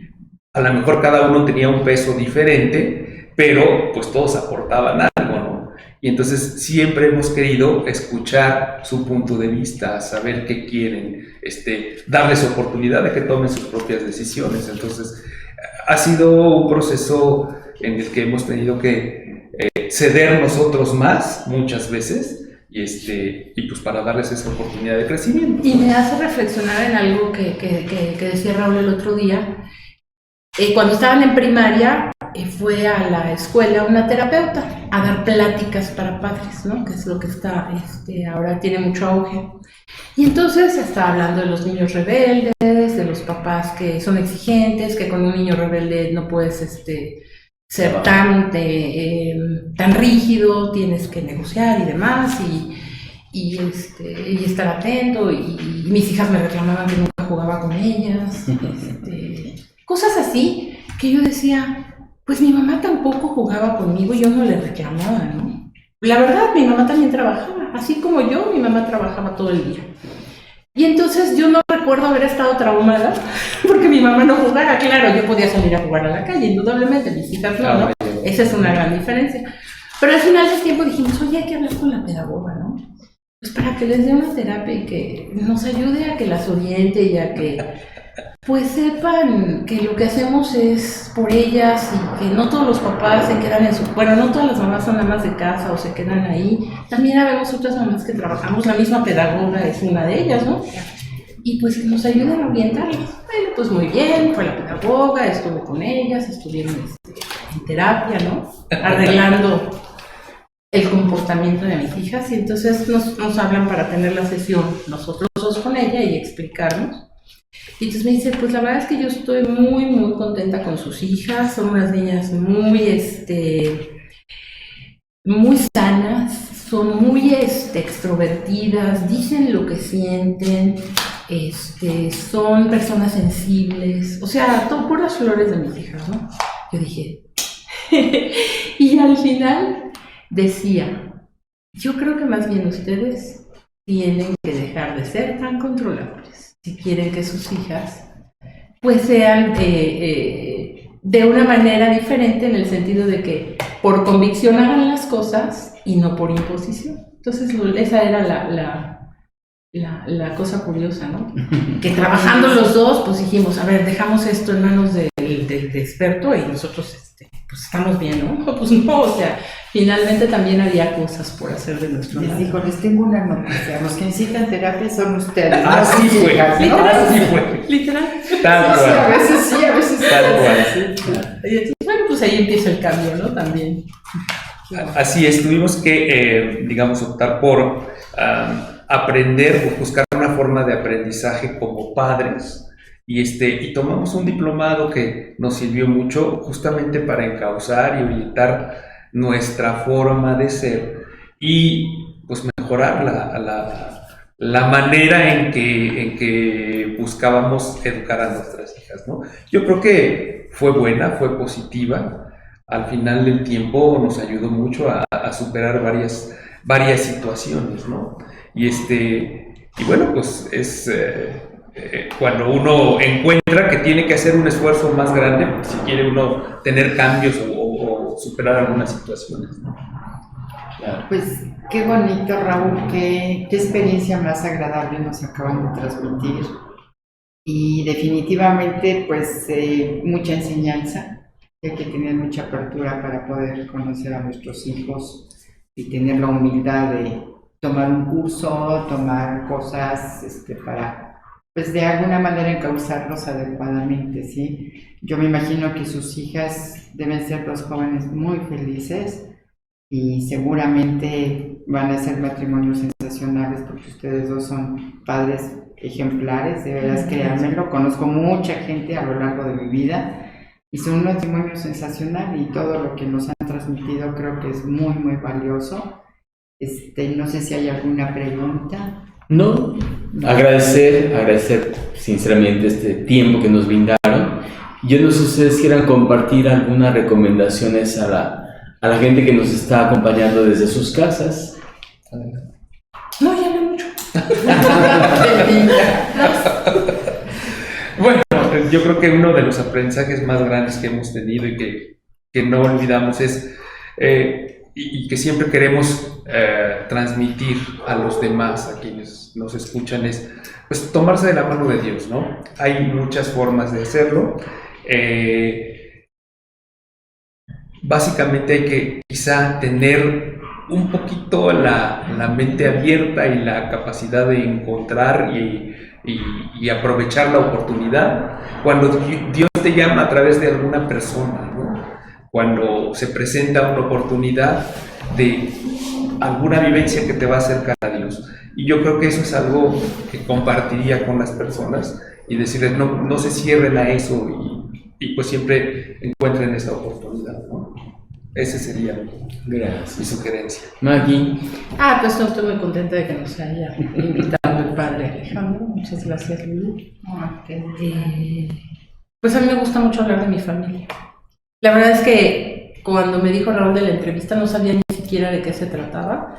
a lo mejor cada uno tenía un peso diferente, pero pues todos aportaban algo, ¿no? Y entonces siempre hemos querido escuchar su punto de vista, saber qué quieren, darles oportunidad de que tomen sus propias decisiones. Entonces ha sido un proceso en el que hemos tenido que ceder nosotros más muchas veces y pues para darles esa oportunidad de crecimiento. Y me hace reflexionar en algo que decía Raúl el otro día. Cuando estaban en primaria, fue a la escuela una terapeuta a dar pláticas para padres, ¿no? Que es lo que está, ahora tiene mucho auge. Y entonces estaba hablando de los niños rebeldes, de los papás que son exigentes, que con un niño rebelde no puedes ser tan rígido, tienes que negociar y demás, y estar atento. Y mis hijas me reclamaban que nunca jugaba con ellas. Cosas así que yo decía, pues mi mamá tampoco jugaba conmigo, yo no le reclamaba, ¿no? La verdad, mi mamá también trabajaba, así como yo, mi mamá trabajaba todo el día. Y entonces yo no recuerdo haber estado traumada porque mi mamá no jugara. Claro, yo podía salir a jugar a la calle, indudablemente, mis hijas no, ¿no? Esa es una gran diferencia. Pero al final del tiempo dijimos, oye, hay que hablar con la pedagoga, ¿no? Pues para que les dé una terapia y que nos ayude a que las oriente y a que pues sepan que lo que hacemos es por ellas y que no todos los papás se quedan no todas las mamás son amas de casa o se quedan ahí. También habemos otras mamás que trabajamos, la misma pedagoga es una de ellas, ¿no? Y pues que nos ayuden a orientarlas. Bueno, pues muy bien, fue la pedagoga, estuve con ellas, estuvieron en terapia, ¿no? Arreglando el comportamiento de mis hijas y entonces nos hablan para tener la sesión nosotros dos con ella y explicarnos. Y entonces me dice, pues la verdad es que yo estoy muy, muy contenta con sus hijas, son unas niñas muy, muy sanas, son muy extrovertidas, dicen lo que sienten, son personas sensibles, o sea, todo puras flores de mis hijas, ¿no? Yo dije, y al final decía, yo creo que más bien ustedes tienen que dejar de ser tan controladores si quieren que sus hijas pues sean de una manera diferente, en el sentido de que por convicción hagan las cosas y no por imposición. Entonces esa era la cosa curiosa, ¿no? Que trabajando los dos, pues dijimos, a ver, dejamos esto en manos del experto y nosotros pues estamos bien, ¿no? Pues no, o sea, finalmente también había cosas por hacer de nuestro lado. Les digo, les tengo una noticia, los que necesitan terapia son ustedes. Así fue, así fue. Literal. Tal cual. A veces sí, a veces tal cual. Y entonces, bueno, pues ahí empieza el cambio, ¿no? También. Así es, tuvimos que, digamos, optar por aprender o buscar una forma de aprendizaje como padres. Y tomamos un diplomado que nos sirvió mucho justamente para encauzar y orientar nuestra forma de ser y pues mejorar la manera en que buscábamos educar a nuestras hijas, ¿no? Yo creo que fue buena, fue positiva. Al final del tiempo nos ayudó mucho a superar varias situaciones, ¿no? Y bueno, pues es cuando uno encuentra que tiene que hacer un esfuerzo más grande si quiere uno tener cambios o superar algunas situaciones, ¿no? Claro. Pues qué bonito, Raúl, qué experiencia más agradable nos acaban de transmitir. Y definitivamente, pues, mucha enseñanza. Hay que tener mucha apertura para poder conocer a nuestros hijos y tener la humildad de tomar un curso, tomar cosas para, pues, de alguna manera encauzarlos adecuadamente, ¿sí? Yo me imagino que sus hijas deben ser dos jóvenes muy felices y seguramente van a ser matrimonios sensacionales porque ustedes dos son padres ejemplares, de veras, créanmelo. Conozco mucha gente a lo largo de mi vida y son un matrimonio sensacional y todo lo que nos han transmitido creo que es muy, muy valioso. No sé si hay alguna pregunta. No, agradecer sinceramente este tiempo que nos brindaron. Yo no sé si ustedes quieran compartir algunas recomendaciones a la gente que nos está acompañando desde sus casas. No, ya no mucho. Bueno, yo creo que uno de los aprendizajes más grandes que hemos tenido y que no olvidamos es, y que siempre queremos transmitir a los demás, a quienes nos escuchan, es pues tomarse de la mano de Dios, ¿no? Hay muchas formas de hacerlo. Básicamente hay que quizá tener un poquito la mente abierta y la capacidad de encontrar y aprovechar la oportunidad cuando Dios te llama a través de alguna persona, ¿no? Cuando se presenta una oportunidad de alguna vivencia que te va a acercar a Dios. Y yo creo que eso es algo que compartiría con las personas y decirles no se cierren a eso y pues siempre encuentren esta oportunidad, ¿no? Ese sería mi sugerencia. Maggie. Pues no, estoy muy contenta de que nos haya invitado el padre Alejandro. Muchas gracias, Lulu. Pues a mí me gusta mucho hablar de mi familia. La verdad es que cuando me dijo Raúl de la entrevista no sabía ni siquiera de qué se trataba.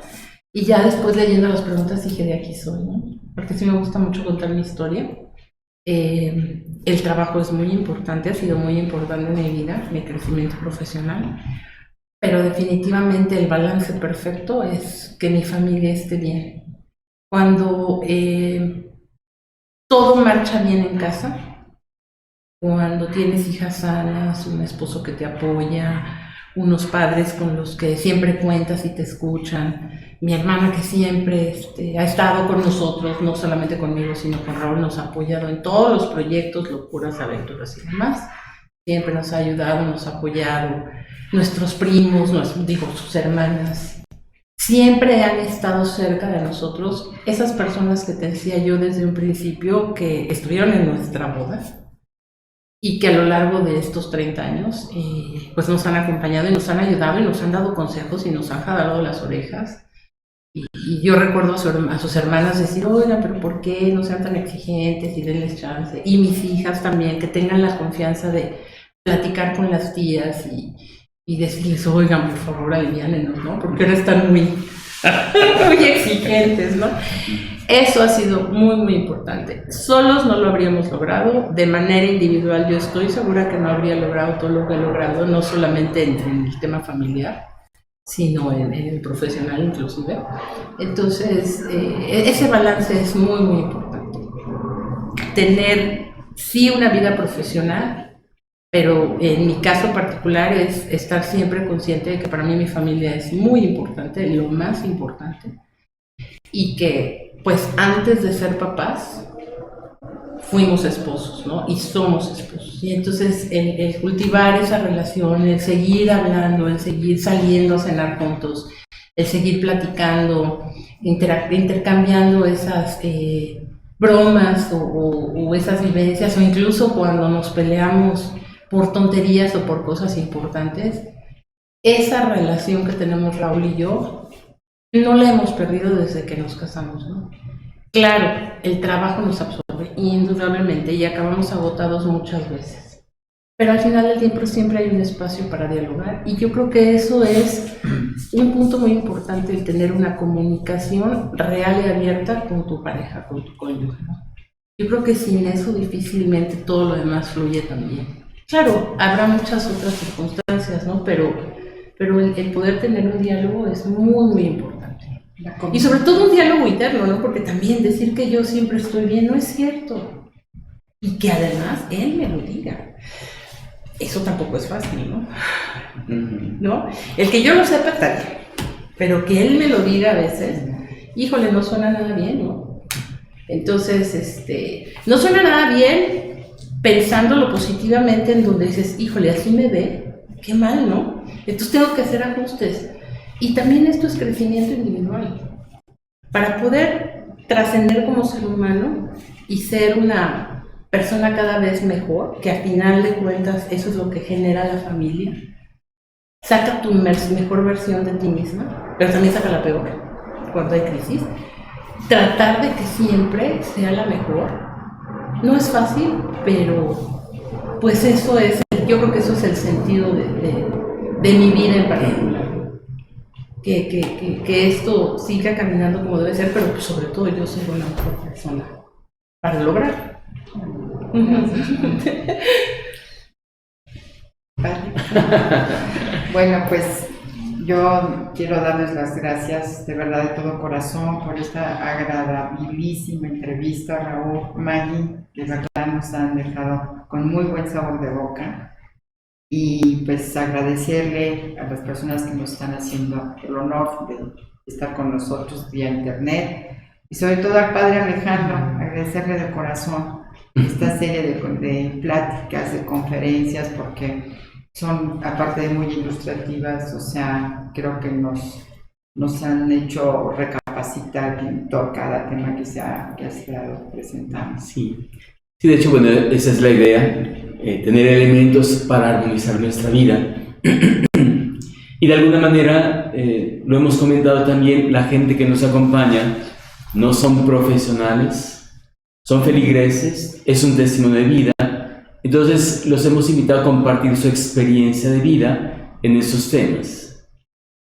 Y ya después leyendo las preguntas dije, de aquí soy, ¿no? Porque sí me gusta mucho contar mi historia. El trabajo es muy importante, ha sido muy importante en mi vida, mi crecimiento profesional. Pero definitivamente el balance perfecto es que mi familia esté bien. Cuando todo marcha bien en casa, cuando tienes hijas sanas, un esposo que te apoya, unos padres con los que siempre cuentas y te escuchan, mi hermana que siempre ha estado con nosotros, no solamente conmigo, sino con Raúl, nos ha apoyado en todos los proyectos, locuras, aventuras y demás. Siempre nos ha ayudado, nos ha apoyado. Nuestros primos, sus hermanas, siempre han estado cerca de nosotros. Esas personas que te decía yo desde un principio que estuvieron en nuestra boda y que a lo largo de estos 30 años pues nos han acompañado y nos han ayudado y nos han dado consejos y nos han jalado las orejas. Y yo recuerdo a sus hermanas decir, oigan, pero ¿por qué no sean tan exigentes y denles chance? Y mis hijas también, que tengan la confianza de platicar con las tías y decirles, oigan, por favor, aliviánenos, ¿no? Porque ahora están muy exigentes, ¿no? Eso ha sido muy, muy importante. Solos no lo habríamos logrado. De manera individual yo estoy segura que no habría logrado todo lo que he logrado, no solamente en el tema familiar, sino en el profesional inclusive. Entonces, ese balance es muy, muy importante. Tener, sí, una vida profesional, pero en mi caso particular es estar siempre consciente de que para mí mi familia es muy importante, lo más importante, y que pues antes de ser papás fuimos esposos, ¿no? Y somos esposos. Y entonces el cultivar esa relación, el seguir hablando, el seguir saliendo a cenar juntos, el seguir platicando, intercambiando esas bromas o esas vivencias, o incluso cuando nos peleamos por tonterías o por cosas importantes, esa relación que tenemos Raúl y yo no la hemos perdido desde que nos casamos, ¿no? Claro, el trabajo nos absorbe indudablemente y acabamos agotados muchas veces, pero al final del tiempo siempre hay un espacio para dialogar y yo creo que eso es un punto muy importante, el tener una comunicación real y abierta con tu pareja, con tu cónyuge, ¿no? Yo creo que sin eso difícilmente todo lo demás fluye también. Claro, habrá muchas otras circunstancias, ¿no? Pero pero el poder tener un diálogo es muy, muy importante. Y sobre todo un diálogo interno, ¿no? Porque también decir que yo siempre estoy bien no es cierto. Y que además él me lo diga. Eso tampoco es fácil, ¿no? ¿No? El que yo lo sepa está bien, pero que él me lo diga a veces, híjole, no suena nada bien, ¿no? Entonces, no suena nada bien pensándolo positivamente en donde dices, híjole, así me ve, qué mal, ¿no? Entonces tengo que hacer ajustes. Y también esto es crecimiento individual. Para poder trascender como ser humano y ser una persona cada vez mejor, que al final de cuentas eso es lo que genera la familia, saca tu mejor versión de ti misma, pero también saca la peor cuando hay crisis. Tratar de que siempre sea la mejor. No es fácil, pero pues eso es, yo creo que eso es el sentido de mi vida en particular. Que esto siga caminando como debe ser, pero pues sobre todo yo soy una mejor persona para lograr. Bueno, pues yo quiero darles las gracias de verdad de todo corazón por esta agradabilísima entrevista, Raúl, Maggie, de verdad nos han dejado con muy buen sabor de boca. Y pues agradecerle a las personas que nos están haciendo el honor de estar con nosotros vía internet y sobre todo al padre Alejandro, agradecerle de corazón esta serie de pláticas, de conferencias, porque son aparte de muy ilustrativas, o sea, creo que nos han hecho recapacitar en todo cada tema que se ha estado presentando. Sí, de hecho, bueno, esa es la idea. Tener elementos para armonizar nuestra vida. Y de alguna manera, lo hemos comentado también, la gente que nos acompaña no son profesionales, son feligreses, es un testimonio de vida. Entonces, los hemos invitado a compartir su experiencia de vida en esos temas.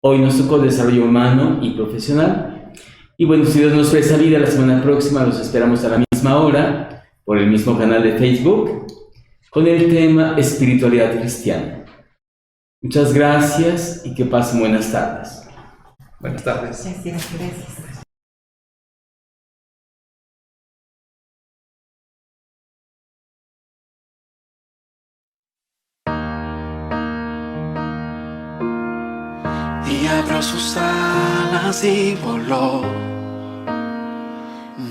Hoy nos tocó desarrollo humano y profesional. Y bueno, si Dios nos presta vida, la semana próxima los esperamos a la misma hora, por el mismo canal de Facebook, con el tema espiritualidad cristiana. Muchas gracias y que pasen buenas tardes. Buenas tardes. Gracias. Y abrió sus alas y voló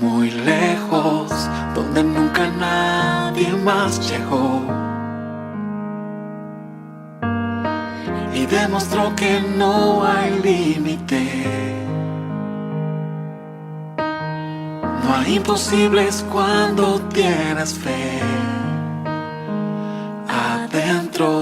muy lejos, donde nunca nadie más llegó, y demostró que no hay límite, no hay imposibles cuando tienes fe adentro.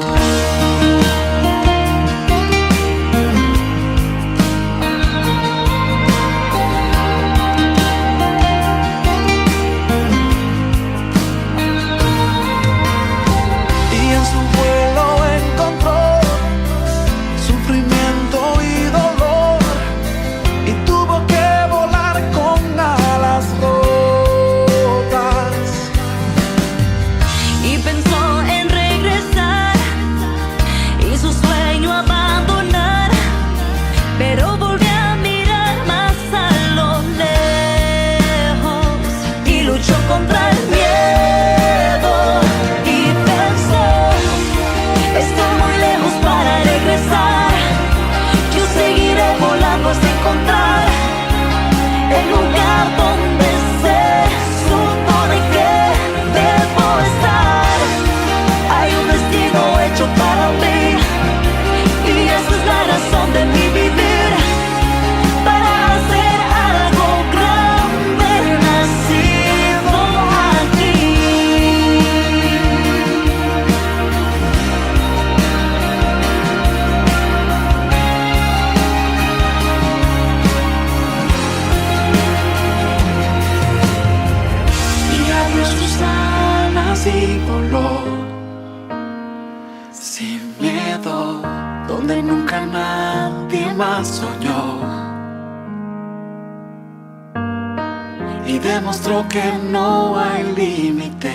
Y demostró que no hay límite,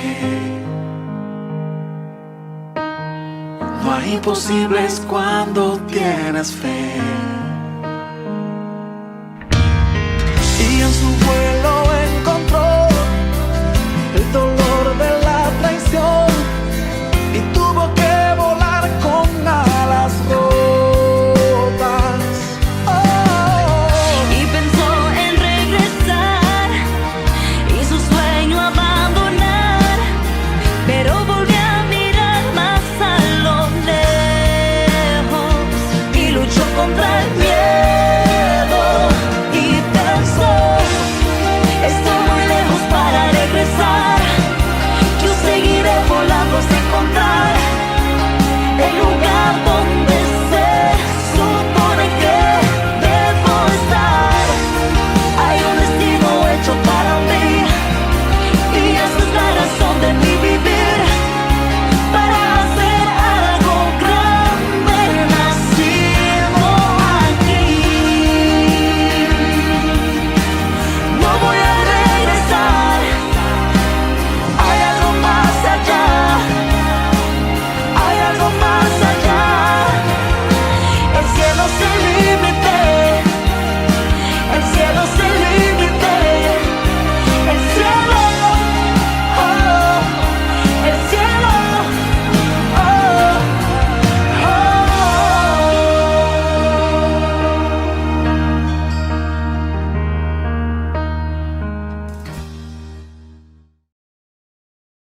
No hay imposibles cuando tienes fe.